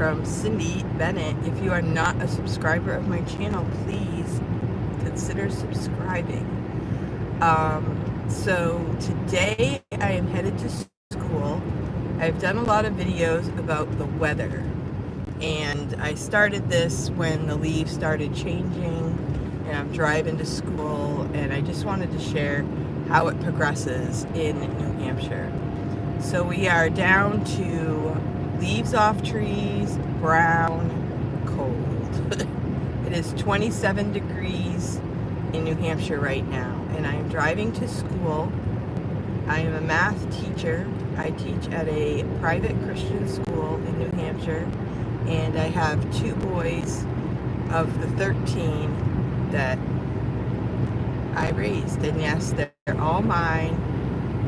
from Cindy Bennett. If you are not a subscriber of my channel, please consider subscribing. So today I am headed to school. I've done a lot of videos about the weather, and I started this when the leaves started changing and I'm driving to school, and I just wanted to share how it progresses in New Hampshire. So we are down to leaves off trees, brown, cold. It is 27 degrees in New Hampshire right now, and I am driving to school. I am a math teacher. I teach at a private Christian school in New Hampshire, and I have two boys of the 13 that I raised, and yes, they're all mine.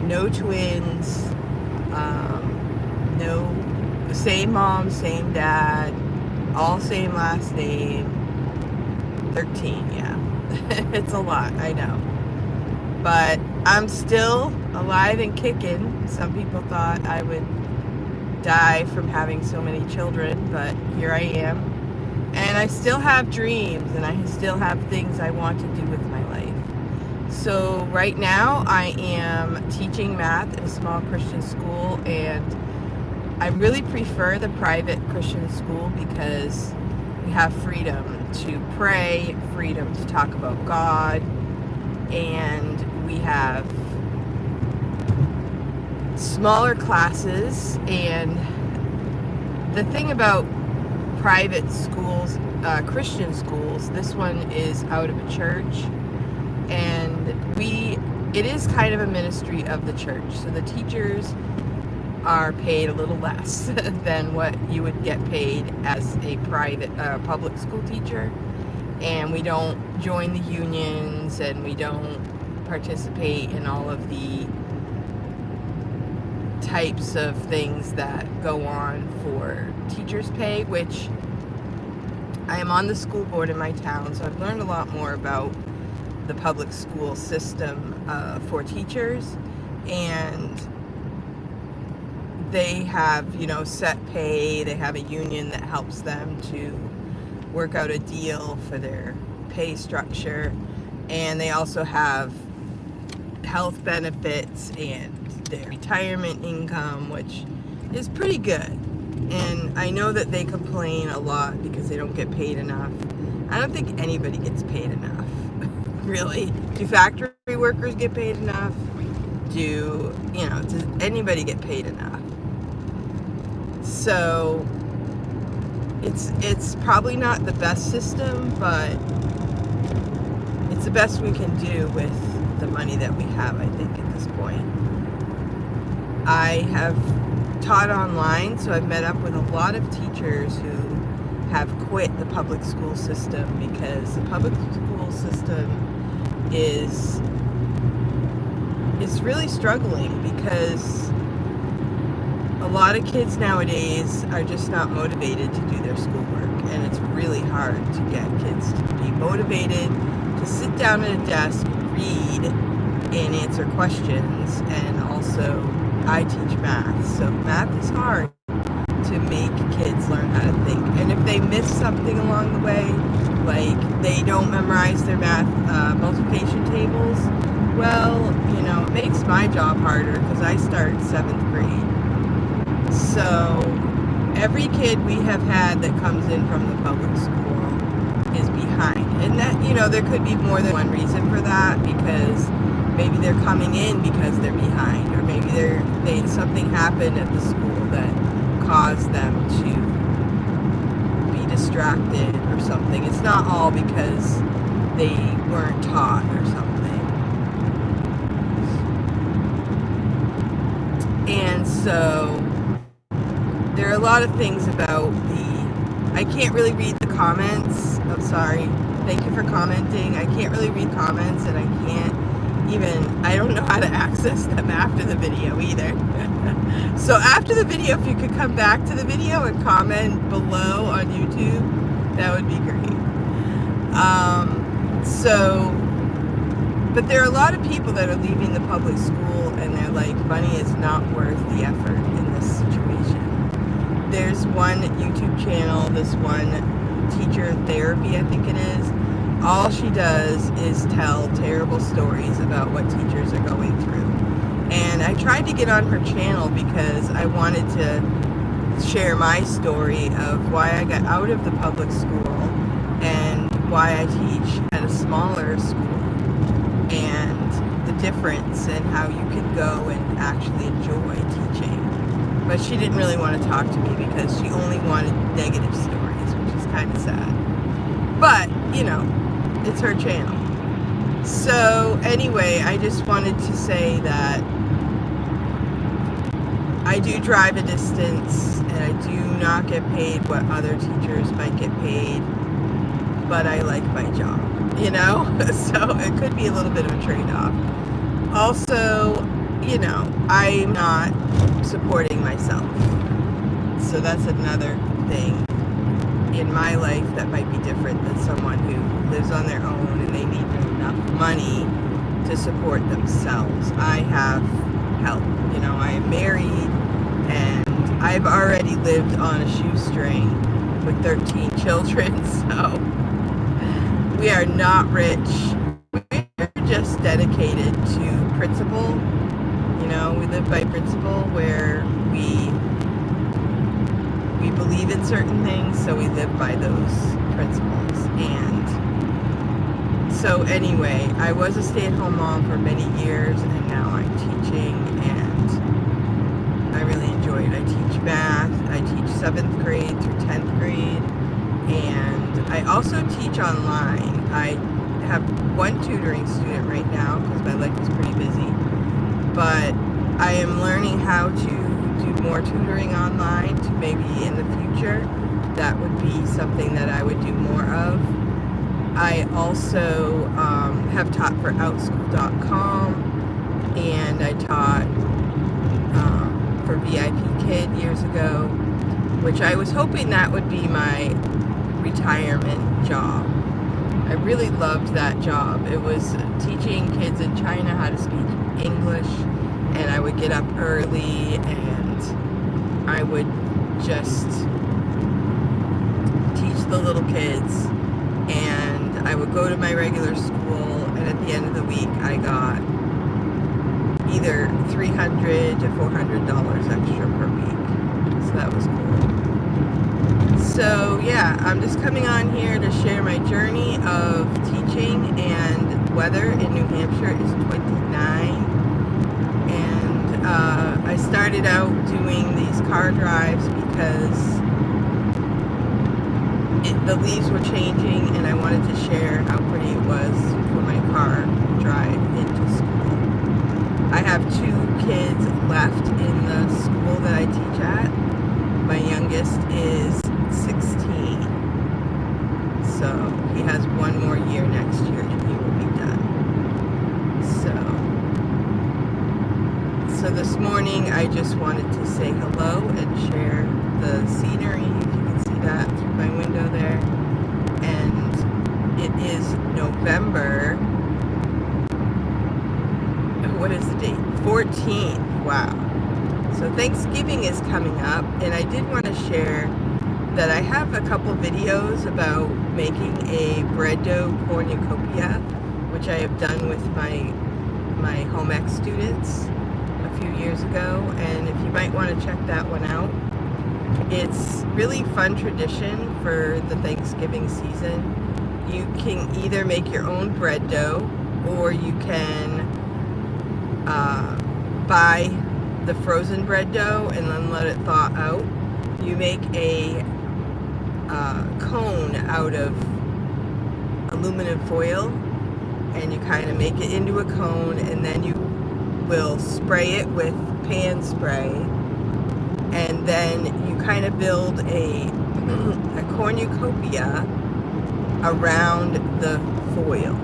No twins, no, same mom, same dad, all same last name. 13, yeah. It's a lot, I know. But I'm still alive and kicking. Some people thought I would die from having so many children, but here I am. And I still have dreams, and I still have things I want to do with my life. So right now I am teaching math at a small Christian school, and I really prefer the private Christian school because we have freedom to pray, freedom to talk about God, and we have smaller classes. And the thing about private schools, Christian schools, this one is out of a church, and it is kind of a ministry of the church, so the teachers are paid a little less than what you would get paid as a private public school teacher. And we don't join the unions, and we don't participate in all of the types of things that go on for teachers' pay, which I am on the school board in my town, so I've learned a lot more about the public school system for teachers. And they have, set pay. They have a union that helps them to work out a deal for their pay structure. And they also have health benefits and their retirement income, which is pretty good. And I know that they complain a lot because they don't get paid enough. I don't think anybody gets paid enough, really. Do factory workers get paid enough? Does anybody get paid enough? So it's probably not the best system, but it's the best we can do with the money that we have, I think, at this point. I have taught online, so I've met up with a lot of teachers who have quit the public school system because the public school system is really struggling, because a lot of kids nowadays are just not motivated to do their schoolwork, and it's really hard to get kids to be motivated to sit down at a desk, read, and answer questions. And also, I teach math, so math is hard to make kids learn how to think. And if they miss something along the way, like they don't memorize their math multiplication tables, well, it makes my job harder because I start 7th grade. So every kid we have had that comes in from the public school is behind. And that, there could be more than one reason for that, because maybe they're coming in because they're behind, or maybe something happened at the school that caused them to be distracted or something. It's not all because they weren't taught or something. And so there are a lot of things about I can't really read the comments. I'm sorry. Thank you for commenting. I can't really read comments, and I don't know how to access them after the video either. So after the video, if you could come back to the video and comment below on YouTube, that would be great. But there are a lot of people that are leaving the public school, and they're like, money is not worth the effort in this situation. There's one YouTube channel, this one teacher therapy, I think it is. All she does is tell terrible stories about what teachers are going through. And I tried to get on her channel because I wanted to share my story of why I got out of the public school and why I teach at a smaller school, and the difference and how you can go and actually enjoy teaching. But she didn't really want to talk to me because she only wanted negative stories, which is kind of sad. But, you know, it's her channel. So anyway, I just wanted to say that I do drive a distance and I do not get paid what other teachers might get paid, but I like my job, you know? So it could be a little bit of a trade-off. Also, you know, I'm not supporting myself. So that's another thing in my life that might be different than someone who lives on their own and they need enough money to support themselves. I have help. You know, I am married and I've already lived on a shoestring with 13 children, so we are not rich. We're just dedicated to principle. You know, we live by principle where we believe in certain things, so we live by those principles. And so anyway, I was a stay-at-home mom for many years, and now I'm teaching, and I really enjoy it. I teach math, I teach 7th grade through 10th grade, and I also teach online. I have one tutoring student right now because my life is pretty busy, but I am learning how to do more tutoring online to maybe in the future. That would be something that I would do more of. I also have taught for outschool.com, and I taught for VIP Kid years ago, which I was hoping that would be my retirement job. I really loved that job. It was teaching kids in China how to speak English, and I would get up early and I would just teach the little kids, and I would go to my regular school, and at the end of the week I got either $300 to $400 extra per week, so that was cool. So yeah, I'm just coming on here to share my journey of teaching, and weather in New Hampshire is 29. I started out doing these car drives because the leaves were changing, and I wanted to share how pretty it was for my car drive into school. I have 2 kids left in the school that I teach at. My youngest is 16, so he has 1 more year next year and he will be done. So this morning I just wanted to say hello and share the scenery, if you can see that through my window there. And it is November, what is the date? 14th, wow. So Thanksgiving is coming up, and I did want to share that I have a couple videos about making a bread dough cornucopia, which I have done with my home ec students a few years ago, and if you might want to check that one out. It's really fun tradition for the Thanksgiving season. You can either make your own bread dough, or you can buy the frozen bread dough and then let it thaw out. You make a cone out of aluminum foil, and you kind of make it into a cone, and then you will spray it with pan spray, and then you kind of build a cornucopia around the foil,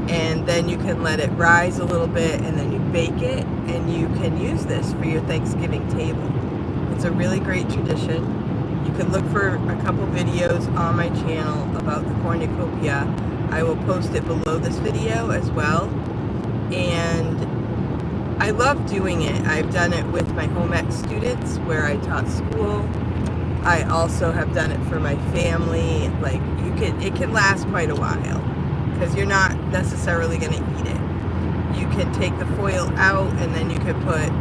and then you can let it rise a little bit, and then you bake it, and you can use this for your Thanksgiving table. It's a really great tradition. You can look for a couple videos on my channel about the cornucopia. I will post it below this video as well. And I love doing it. I've done it with my home ec students where I taught school. I also have done it for my family. Like it can last quite a while because you're not necessarily going to eat it. You can take the foil out and then you can put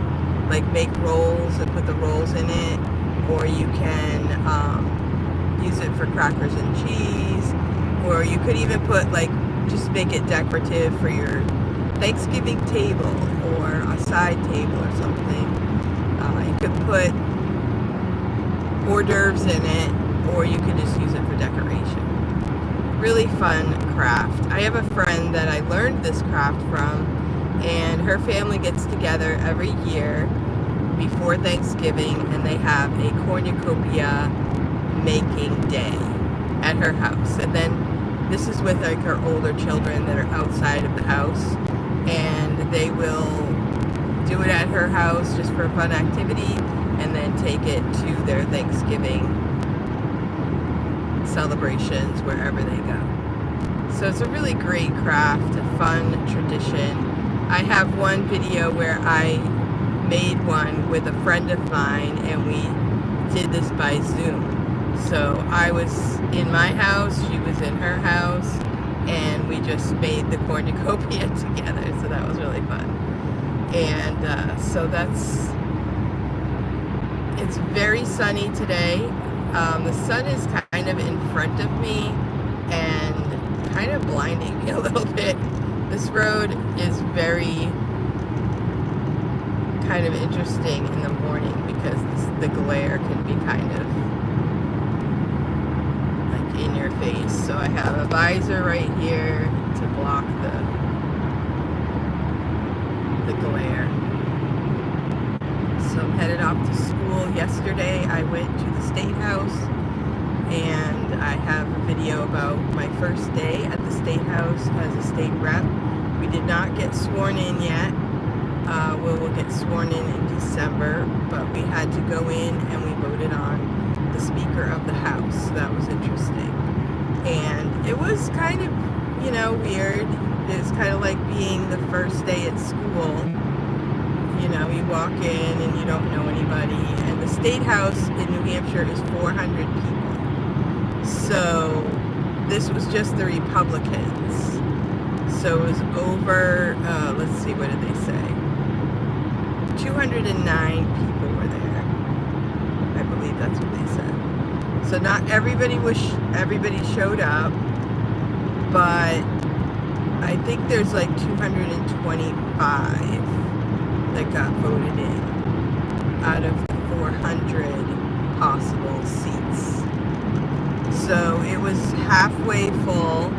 make rolls and put the rolls in it, or you can use it for crackers and cheese, or you could even put just make it decorative for your Thanksgiving table or a side table or something. You could put hors d'oeuvres in it, or you could just use it for decoration. Really fun craft. I have a friend that I learned this craft from, and her family gets together every year before Thanksgiving, and they have a cornucopia making day at her house. And then this is with her older children that are outside of the house, and they will do it at her house just for a fun activity, and then take it to their Thanksgiving celebrations wherever they go. So it's a really great craft, a fun tradition. I have one video where I made one with a friend of mine, and we did this by Zoom. So I was in my house, she was in her house, and we just made the cornucopia together. So that was really fun. And so it's very sunny today. The sun is kind of in front of me and kind of blinding me a little bit. This road is very kind of interesting in the morning because the glare can be kind of in your face. So I have a visor right here to block the glare. So I'm headed off to school. Yesterday I went to the State House, and I have a video about my first day at the State House as a state rep. We did not get sworn in yet. We will get sworn in December, but we had to go in and we voted on the Speaker of the House. So that was interesting. And it was kind of, weird. It's kind of like being the first day at school. You walk in and you don't know anybody. And the State House in New Hampshire is 400 people. So this was just the Republicans. So it was over, let's see, what did they say? 209 people were there. I believe that's what they said. So not everybody showed up, but I think there's 225 that got voted in out of the 400 possible seats. So it was halfway full,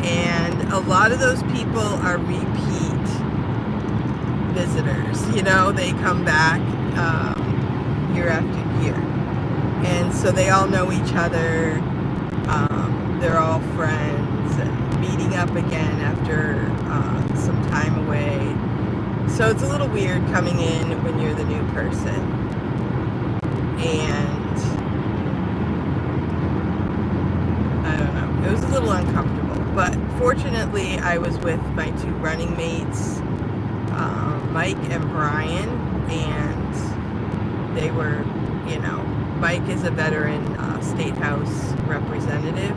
and a lot of those people are repeat visitors. They come back year after year, and so they all know each other. They're all friends and meeting up again after some time away. So it's a little weird coming in when you're the new person, and I don't know, it was a little uncomfortable, but fortunately I was with my two running mates, Mike and Brian, and they were, Mike is a veteran State House representative,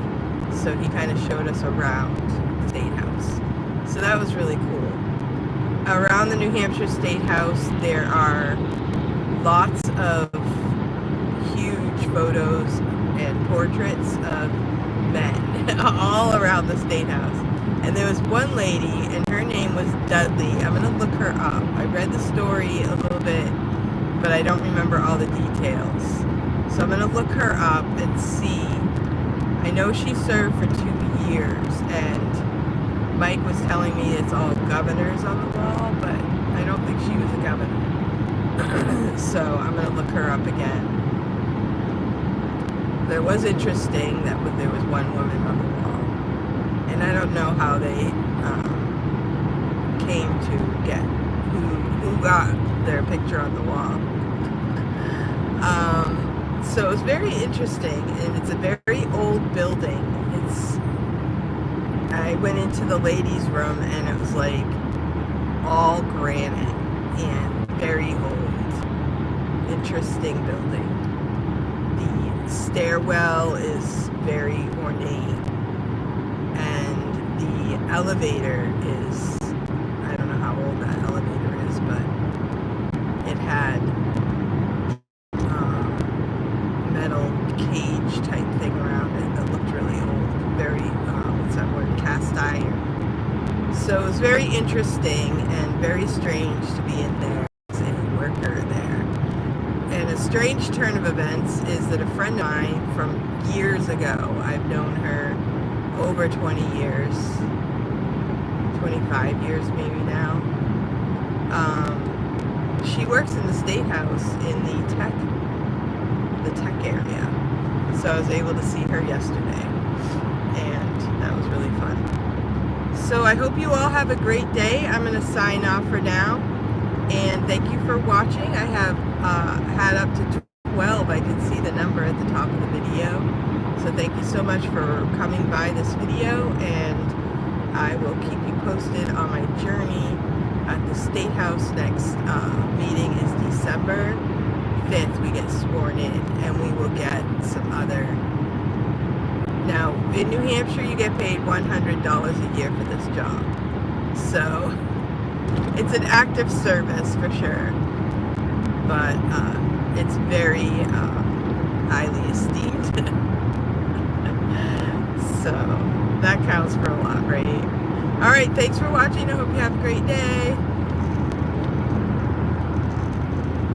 so he kind of showed us around the State House. So that was really cool. Around the New Hampshire State House, there are lots of huge photos and portraits of men all around the State House. And there was one lady, and her name was Dudley. I'm going to look her up. I read the story a little bit, but I don't remember all the details. So I'm going to look her up and see. I know she served for 2 years, and Mike was telling me it's all governors on the wall, but I don't think she was a governor. So I'm going to look her up again. There was interesting that there was one woman on the wall. And I don't know how they came to get who got their picture on the wall. So it was very interesting, and it's a very old building. I went into the ladies' room, and it was all granite. and very old, interesting building. The stairwell is very ornate, and the elevator is, I don't know how old that elevator is, but it had metal cage type thing around it that looked really old. Very, what's that word? Cast iron. So it was very interesting and very strange to be in there as a worker there. And a strange turn of events is that a friend of mine from years ago, I've known her over 20 years, 25 years maybe now. She works in the State House in the tech area. So I was able to see her yesterday, and that was really fun. So I hope you all have a great day. I'm going to sign off for now, and thank you for watching. I have had up to 12. I can see the number at the top of the video. So thank you so much for coming by this video, and I will keep you posted on my journey at the State House. Next meeting is December 5th. We get sworn in, and we will get some other. Now, in New Hampshire, you get paid $100 a year for this job. So, it's an active service for sure. But it's very highly esteemed. So, that counts for a lot, right? Alright, thanks for watching. I hope you have a great day.